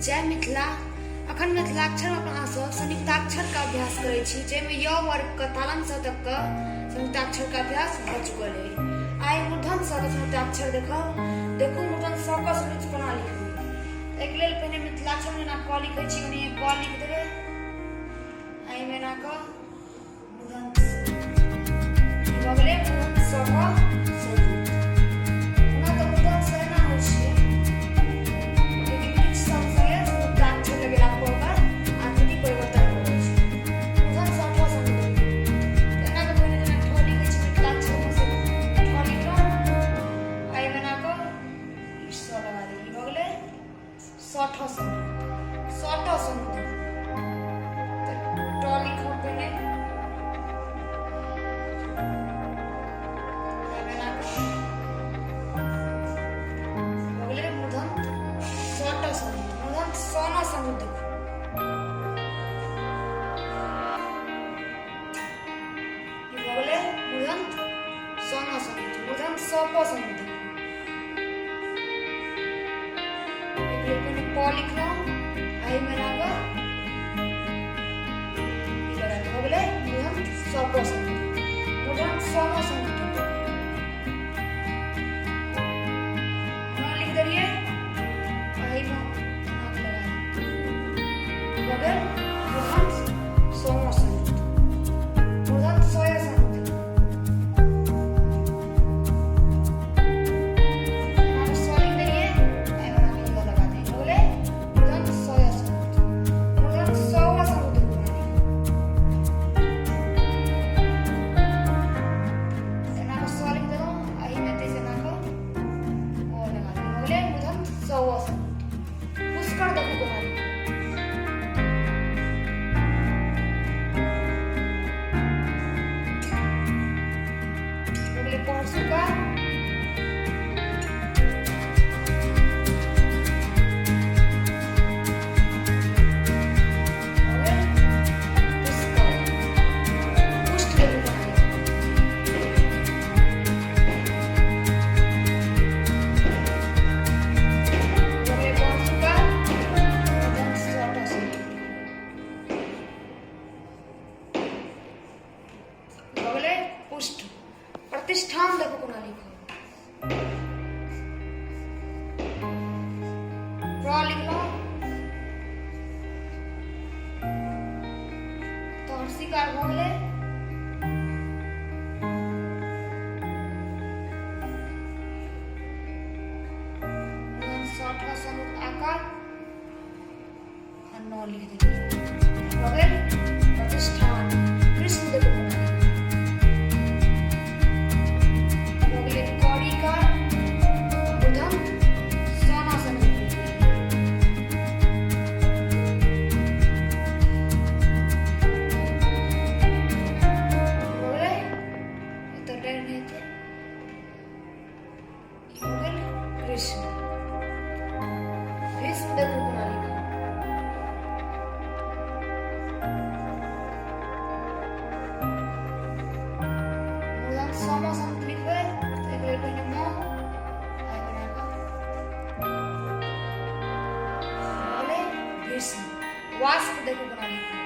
जय मिथिला। अखन मिथिलाक्षर में अपना सब संयुक्ताक्षर का अभ्यास करे छी, जेमे य वर्ग के तालन स तक का संयुक्ताक्षर का अभ्यास भ चुकल है। आइ मूर्धन स संयुक्ताक्षर देखू मूर्धन स का संयुक्त कोना लिखबे। एक लेल पहिने मिथिलाक्षर में ना क लिखै छी, ओने क लिख देबै। आइ में ना क मूर्धन भ गेलै मूर्धन स का संयुक्त। ओना त मूर्धन स ना होइ छै, लेकिन किछ संशय संयुक्ताक्षर लगेला पर आकृति परिवर्तन होइ छै। मूर्धन स का संयुक्त एना के पहिने जेना ठ लिखै छी मिथिलाक्षर में से ठ लिखलौं। आइ में ना क ई स लगा देली, भ गेलै स ठ संयुक्त। स ठ संयुक्त ट लिखब पहिने, प्रतिष्ठान देखो कोना लिखो। प्र लिखलो तो हर्षिकार भ गेलै। स संयुक्त आकार न लिख देलियै, भ गेल प्रतिष्ठान। कृष्ण देखो कोना वास्प देखो बना लिखा।